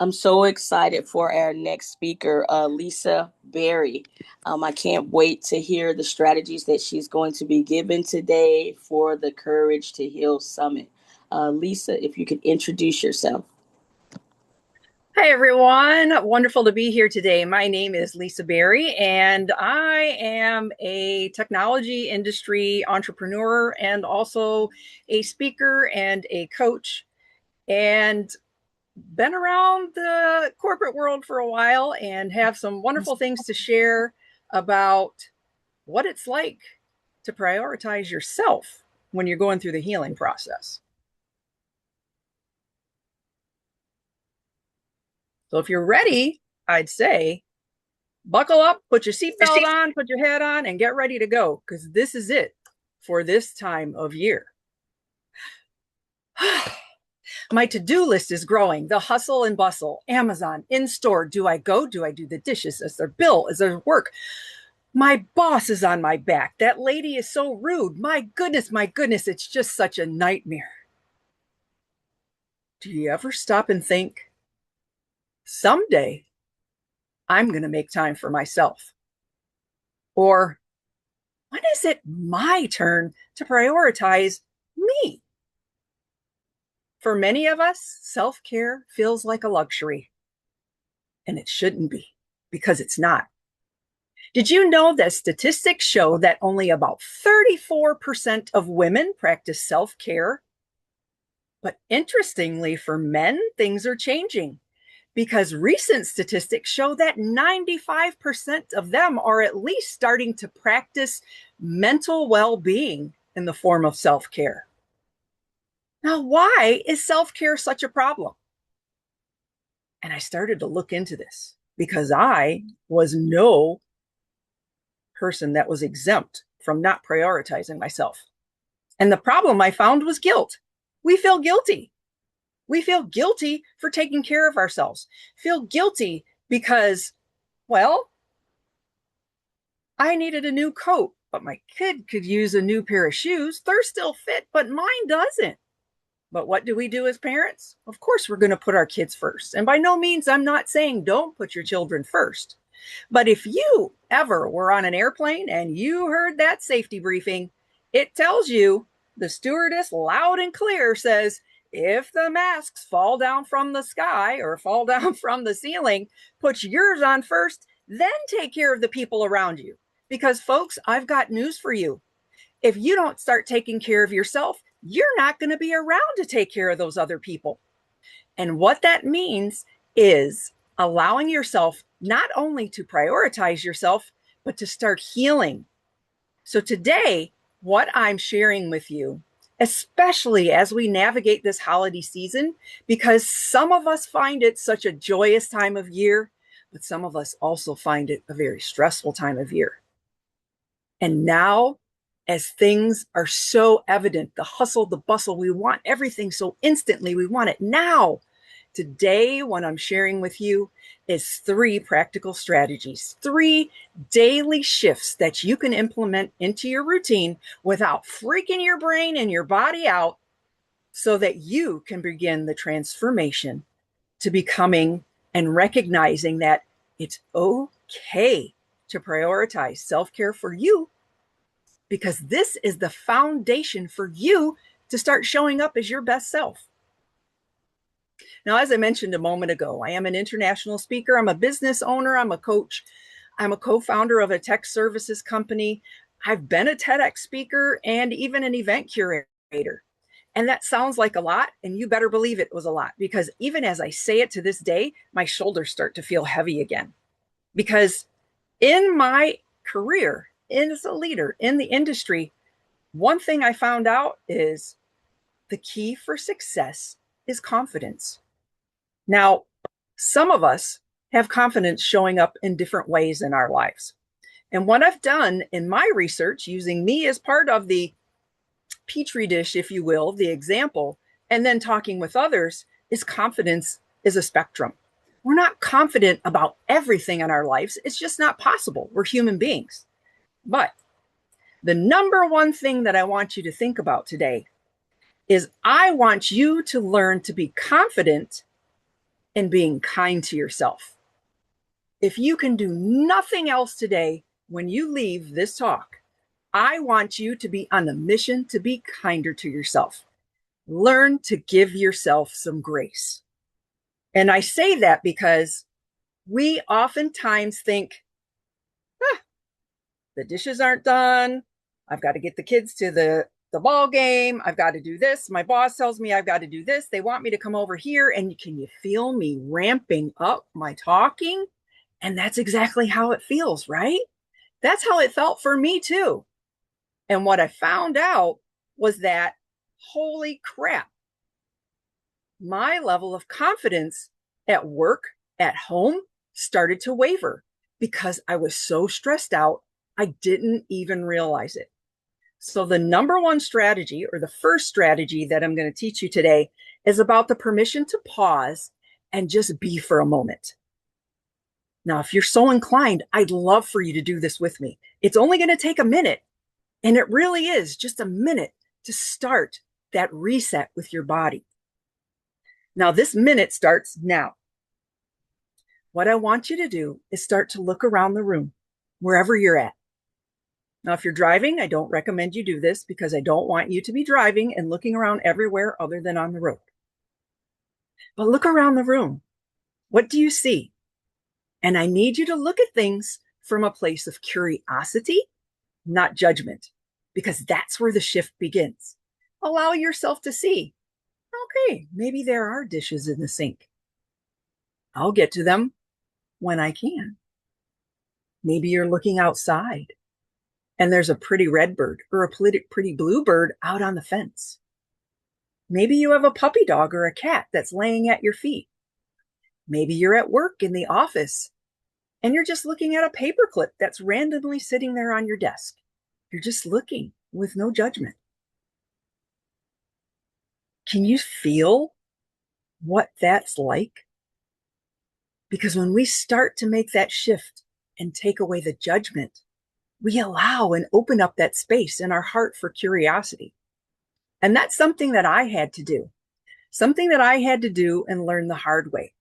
I'm so excited for our next speaker, Lisa Berry. I can't wait to hear the strategies that she's going to be given today for the Courage to Heal Summit. Lisa, if you could introduce yourself. Hi, everyone. Wonderful to be here today. My name is Lisa Berry, and I am a technology industry entrepreneur and also a speaker and a coach, and been around the corporate world for a while and have some wonderful things to share about what it's like to prioritize yourself when you're going through the healing process. So, if you're ready, I'd say buckle up, put your seatbelt on, put your hat on, and get ready to go because this is it for this time of year. My to-do list is growing. The hustle and bustle. Amazon, in store. Do I go? Do I do the dishes? Is there bill? Is there work? My boss is on my back. That lady is so rude. My goodness, it's just such a nightmare. Do you ever stop and think, someday I'm going to make time for myself? Or when is it my turn to prioritize me? For many of us, self care feels like a luxury, and it shouldn't be because it's not. Did you know that statistics show that only about 34% of women practice self care? But interestingly, for men, things are changing because recent statistics show that 95% of them are at least starting to practice mental well being in the form of self care. Now, why is self care such a problem? And I started to look into this because I was no person that was exempt from not prioritizing myself. And the problem I found was guilt. We feel guilty. We feel guilty for taking care of ourselves, feel guilty because, well, I needed a new coat, but my kid could use a new pair of shoes. They're still fit, but mine doesn't. But what do we do as parents? Of course, we're going to put our kids first. And by no means, I'm not saying don't put your children first. But if you ever were on an airplane and you heard that safety briefing, it tells you the stewardess loud and clear says, if the masks fall down from the sky or fall down from the ceiling, put yours on first, then take care of the people around you. Because, folks, I've got news for you. If you don't start taking care of yourself, you're not going to be around to take care of those other people. And what that means is allowing yourself not only to prioritize yourself, but to start healing. So today, what I'm sharing with you, especially as we navigate this holiday season, because some of us find it such a joyous time of year, but some of us also find it a very stressful time of year. And now, as things are so evident, the hustle, the bustle, we want everything so instantly, we want it now. Today, what I'm sharing with you is 3 practical strategies, 3 daily shifts that you can implement into your routine without freaking your brain and your body out so that you can begin the transformation to becoming and recognizing that it's okay to prioritize self care for you because this is the foundation for you to start showing up as your best self. Now, as I mentioned a moment ago, I am an international speaker. I'm a business owner. I'm a coach. I'm a co-founder of a tech services company. I've been a TEDx speaker and even an event curator. And that sounds like a lot, and you better believe it was a lot because even as I say it to this day, my shoulders start to feel heavy again. Because in my career, as a leader in the industry, one thing I found out is the key for success is confidence. Now, some of us have confidence showing up in different ways in our lives. And what I've done in my research, using me as part of the petri dish, if you will, the example, and then talking with others, is confidence is a spectrum. We're not confident about everything in our lives. It's just not possible. We're human beings. But the number one thing that I want you to think about today is I want you to learn to be confident in being kind to yourself. If you can do nothing else today when you leave this talk, I want you to be on the mission to be kinder to yourself. Learn to give yourself some grace. And I say that because we oftentimes think, the dishes aren't done. I've got to get the kids to the ball game. I've got to do this. My boss tells me I've got to do this. They want me to come over here. And can you feel me ramping up my talking? And that's exactly how it feels, right? That's how it felt for me too. And what I found out was that, holy crap, my level of confidence at work, at home, started to waver because I was so stressed out, I didn't even realize it. So the number one strategy, or the first strategy that I'm going to teach you today, is about the permission to pause and just be for a moment. Now, if you're so inclined, I'd love for you to do this with me. It's only going to take a minute, and it really is just a minute to start that reset with your body. Now, this minute starts now. What I want you to do is start to look around the room, wherever you're at. Now, if you're driving, I don't recommend you do this because I don't want you to be driving and looking around everywhere other than on the road. But look around the room. What do you see? And I need you to look at things from a place of curiosity, not judgment, because that's where the shift begins. Allow yourself to see, okay, maybe there are dishes in the sink. I'll get to them when I can. Maybe you're looking outside and there's a pretty red bird or a pretty blue bird out on the fence. Maybe you have a puppy dog or a cat that's laying at your feet. Maybe you're at work in the office and you're just looking at a paperclip that's randomly sitting there on your desk. You're just looking with no judgment. Can you feel what that's like? Because when we start to make that shift and take away the judgment, we allow and open up that space in our heart for curiosity. And that's something that I had to do, and learn the hard way.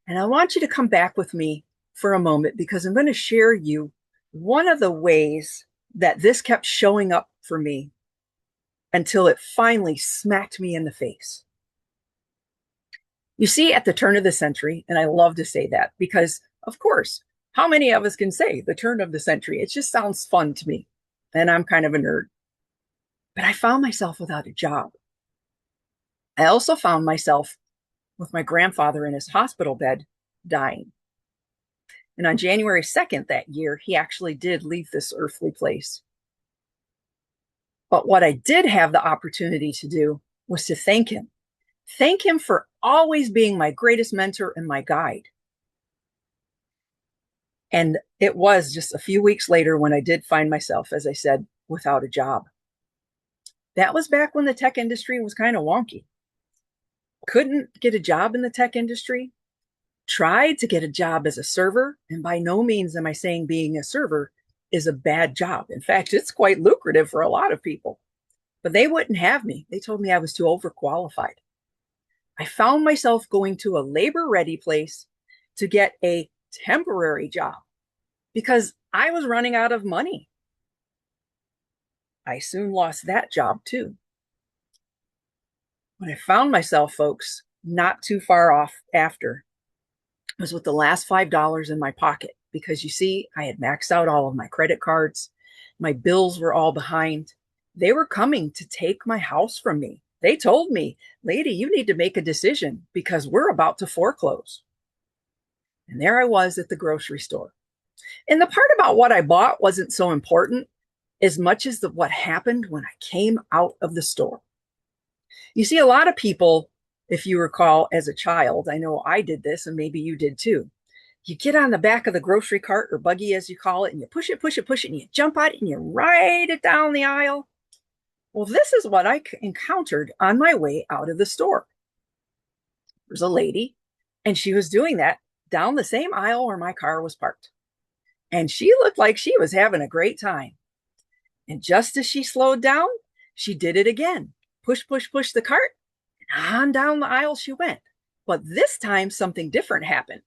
And I want you to come back with me for a moment because I'm going to share you one of the ways that this kept showing up for me until it finally smacked me in the face. You see, at the turn of the century, and I love to say that because, of course, how many of us can say the turn of the century? It just sounds fun to me, and I'm kind of a nerd. But I found myself without a job. I also found myself with my grandfather in his hospital bed dying. And on January 2nd that year, he actually did leave this earthly place. But what I did have the opportunity to do was to thank him. Thank him for always being my greatest mentor and my guide. And it was just a few weeks later when I did find myself, as I said, without a job. That was back when the tech industry was kind of wonky. Couldn't get a job in the tech industry. Tried to get a job as a server. And by no means am I saying being a server is a bad job. In fact, it's quite lucrative for a lot of people. But they wouldn't have me. They told me I was too overqualified. I found myself going to a labor-ready place to get a temporary job because I was running out of money. I soon lost that job too. When I found myself, folks, not too far off after, was with the last $5 in my pocket because you see, I had maxed out all of my credit cards. My bills were all behind. They were coming to take my house from me. They told me, lady, you need to make a decision because we're about to foreclose. And there I was at the grocery store. And the part about what I bought wasn't so important as much as what happened when I came out of the store. You see, a lot of people, if you recall as a child, I know I did this and maybe you did too. You get on the back of the grocery cart or buggy, as you call it, and you push it, and you jump out and you ride it down the aisle. Well, this is what I encountered on my way out of the store. There's a lady, and she was doing that down the same aisle where my car was parked. And she looked like she was having a great time. And just as she slowed down, she did it again. push the cart, and on down the aisle she went. But this time something different happened.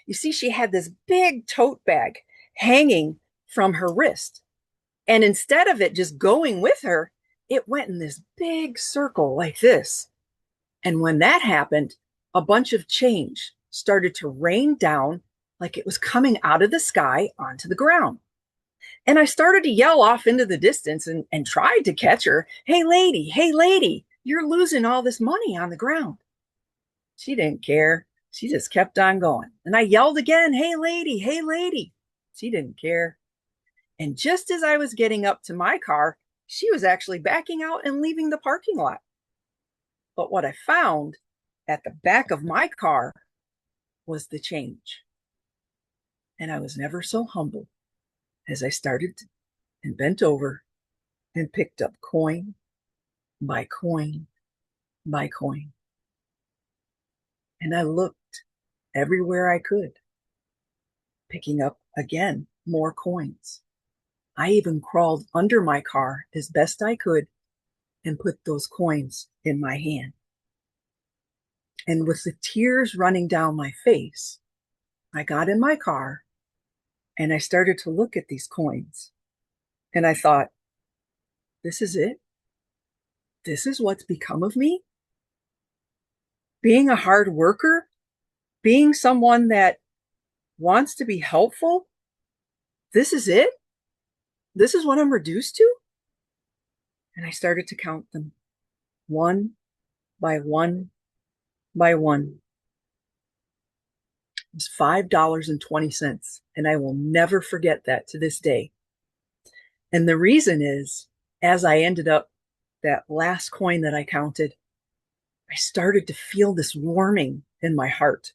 You see, she had this big tote bag hanging from her wrist. And instead of it just going with her, it went in this big circle like this. And when that happened, a bunch of change started to rain down like it was coming out of the sky onto the ground. And I started to yell off into the distance and tried to catch her. Hey, lady, you're losing all this money on the ground. She didn't care. She just kept on going. And I yelled again, hey, lady, hey, lady. She didn't care. And just as I was getting up to my car, she was actually backing out and leaving the parking lot. But what I found at the back of my car was the change. And I was never so humble as I started and bent over and picked up coin by coin by coin. And I looked everywhere I could, picking up again more coins. I even crawled under my car as best I could and put those coins in my hand. And with the tears running down my face, I got in my car and I started to look at these coins. And I thought, this is it? This is what's become of me? Being a hard worker? Being someone that wants to be helpful? This is it? This is what I'm reduced to? And I started to count them one by one by one. It was $5.20. And I will never forget that to this day. And the reason is, as I ended up that last coin that I counted, I started to feel this warming in my heart.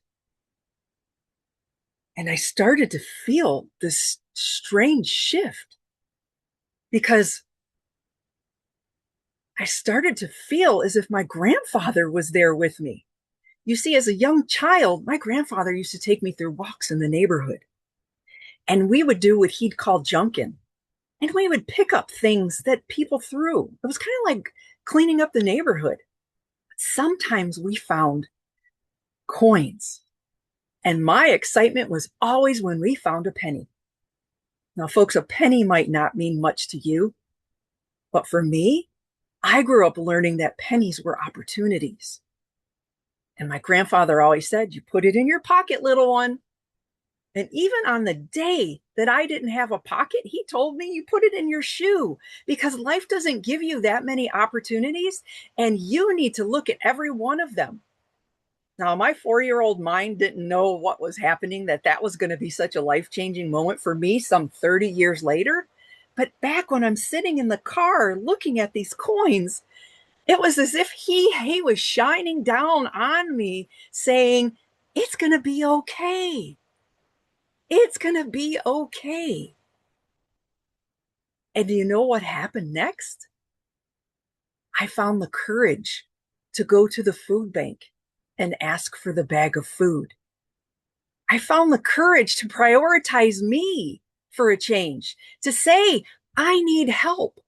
And I started to feel this strange shift because I started to feel as if my grandfather was there with me. You see, as a young child, my grandfather used to take me through walks in the neighborhood. And we would do what he'd call junkin'. And we would pick up things that people threw. It was kind of like cleaning up the neighborhood. But sometimes we found coins. And my excitement was always when we found a penny. Now, folks, a penny might not mean much to you. But for me, I grew up learning that pennies were opportunities. And my grandfather always said, you put it in your pocket, little one. And even on the day that I didn't have a pocket, he told me you put it in your shoe because life doesn't give you that many opportunities and you need to look at every one of them. Now, my 4-year-old mind didn't know what was happening, that was going to be such a life-changing moment for me some 30 years later. But back when I'm sitting in the car looking at these coins, it was as if he was shining down on me saying, it's going to be okay. It's going to be okay. And do you know what happened next? I found the courage to go to the food bank and ask for the bag of food. I found the courage to prioritize me for a change, to say, I need help.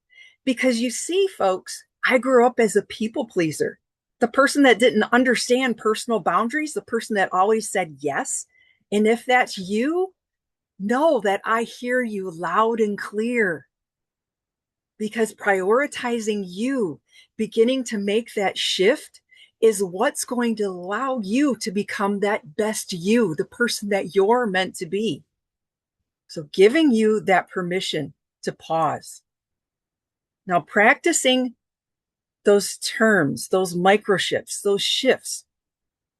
Because you see, folks, I grew up as a people pleaser, the person that didn't understand personal boundaries, the person that always said yes. And if that's you, know that I hear you loud and clear. Because prioritizing you, beginning to make that shift, is what's going to allow you to become that best you, the person that you're meant to be. So giving you that permission to pause. Now, practicing those terms, those micro shifts, those shifts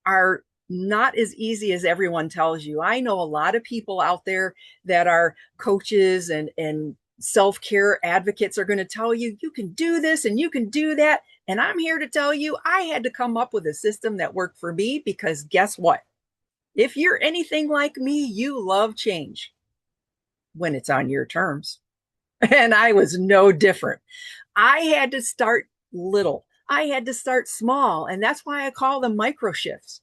are not as easy as everyone tells you. I know a lot of people out there that are coaches and self-care advocates are going to tell you, you can do this and you can do that. And I'm here to tell you, I had to come up with a system that worked for me because guess what? If you're anything like me, you love change when it's on your terms. And I was no different. I had to start little. I had to start small. And that's why I call them micro shifts.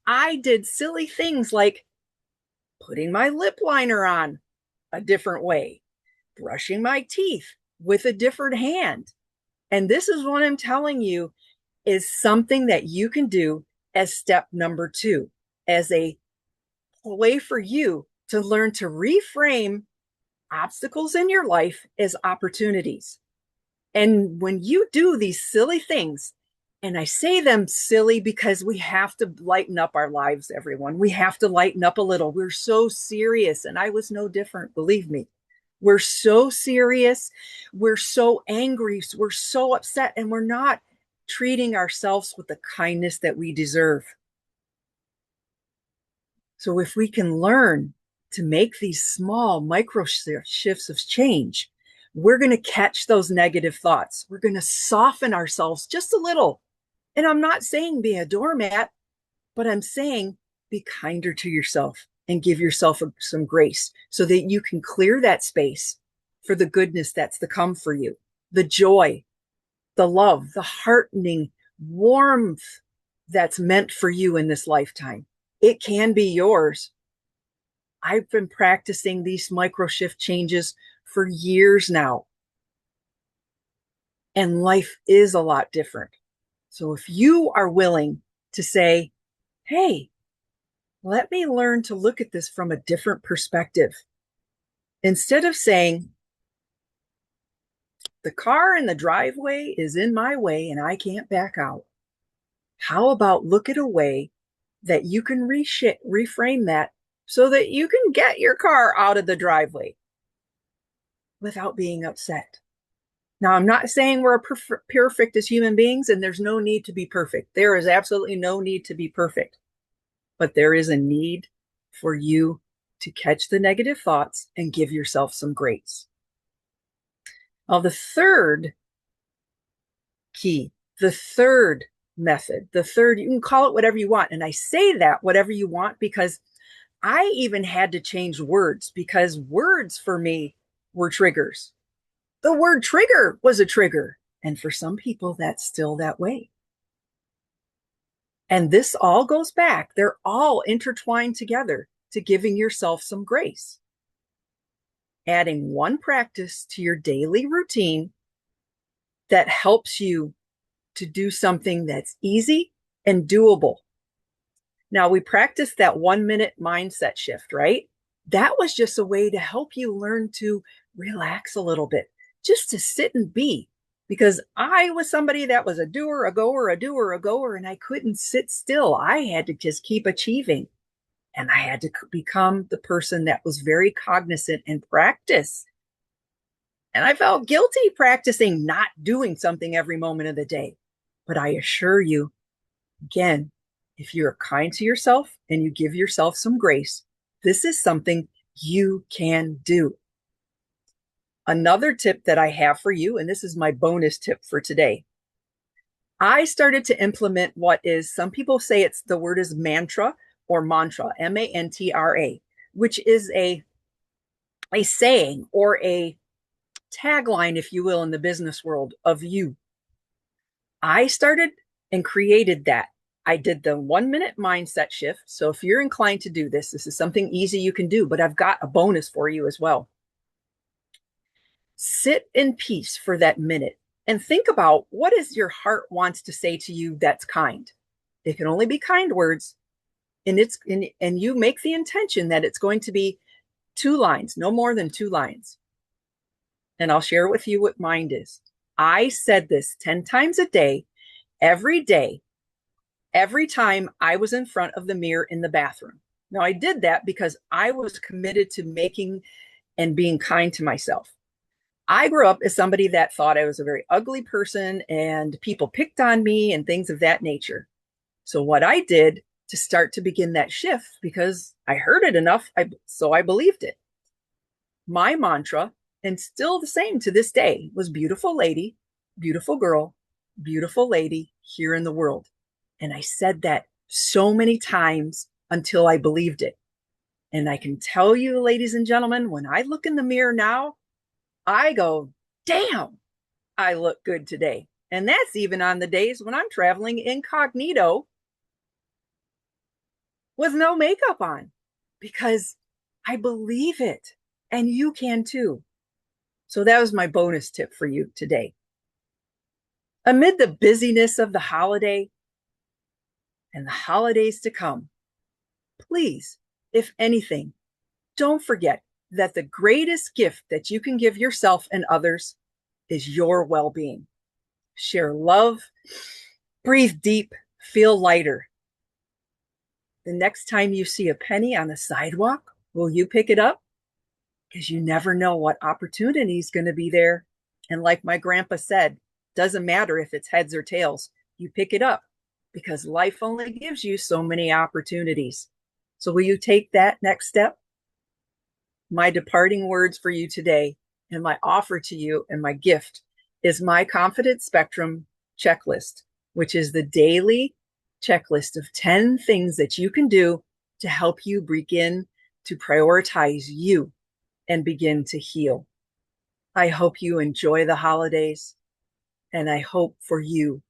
I did silly things like putting my lip liner on a different way, brushing my teeth with a different hand, And this is what I'm telling you is something that you can do as step number 2, as a way for you to learn to reframe obstacles in your life as opportunities. And when you do these silly things, and I say them silly because we have to lighten up our lives, everyone. We have to lighten up a little. We're so serious, and I was no different, believe me. We're so serious. We're so angry. We're so upset, and we're not treating ourselves with the kindness that we deserve. So if we can learn to make these small micro shifts of change, we're going to catch those negative thoughts. We're going to soften ourselves just a little. And I'm not saying be a doormat, but I'm saying be kinder to yourself and give yourself some grace so that you can clear that space for the goodness that's to come for you, the joy, the love, the heartening warmth that's meant for you in this lifetime. It can be yours. I've been practicing these micro shift changes for years now, and life is a lot different. So if you are willing to say, hey, let me learn to look at this from a different perspective, instead of saying, the car in the driveway is in my way and I can't back out. How about look at a way that you can reframe that so that you can get your car out of the driveway without being upset? Now, I'm not saying we're perfect as human beings, and there's no need to be perfect. There is absolutely no need to be perfect, but there is a need for you to catch the negative thoughts and give yourself some grace. Now, the third key, the third method, the third, you can call it whatever you want. And I say that whatever you want because I even had to change words, because words for me were triggers. The word trigger was a trigger. And for some people, that's still that way. And this all goes back. They're all intertwined together to giving yourself some grace. Adding one practice to your daily routine that helps you to do something that's easy and doable. Now, we practiced that 1 minute mindset shift, right? That was just a way to help you learn to relax a little bit, just to sit and be. Because I was somebody that was a doer, a goer, a doer, a goer, and I couldn't sit still. I had to just keep achieving. And I had to become the person that was very cognizant and practice. And I felt guilty practicing not doing something every moment of the day. But I assure you, again, if you're kind to yourself and you give yourself some grace, this is something you can do. Another tip that I have for you, and this is my bonus tip for today. I started to implement what is, some people say it's the word is mantra or mantra, mantra, which is a saying or a tagline, if you will, in the business world of you. I started and created that. I did the 1 minute mindset shift. So if you're inclined to do this, this is something easy you can do, but I've got a bonus for you as well. Sit in peace for that minute and think about what is your heart wants to say to you that's kind. It can only be kind words, and and you make the intention that it's going to be 2 lines, no more than 2 lines. And I'll share with you what mine is. I said this 10 times a day, every time I was in front of the mirror in the bathroom. Now, I did that because I was committed to making and being kind to myself. I grew up as somebody that thought I was a very ugly person and people picked on me and things of that nature. So what I did to start to begin that shift, because I heard it enough, so I believed it. My mantra, and still the same to this day, was beautiful lady, beautiful girl, beautiful lady here in the world. And I said that so many times until I believed it. And I can tell you, ladies and gentlemen, when I look in the mirror now, I go, damn, I look good today. And that's even on the days when I'm traveling incognito with no makeup on, because I believe it, and you can too. So that was my bonus tip for you today. Amid the busyness of the holiday and the holidays to come, please, if anything, don't forget that the greatest gift that you can give yourself and others is your well being. Share love, breathe deep, feel lighter. The next time you see a penny on the sidewalk, will you pick it up? Because you never know what opportunity is going to be there. And like my grandpa said, doesn't matter if it's heads or tails, you pick it up because life only gives you so many opportunities. So will you take that next step? My departing words for you today and my offer to you and my gift is my Confidence Spectrum checklist, which is the daily checklist of 10 things that you can do to help you begin to prioritize you and begin to heal. I hope you enjoy the holidays, and I hope for you,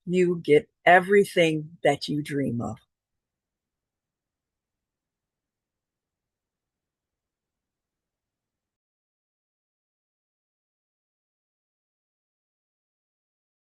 you get everything that you dream of.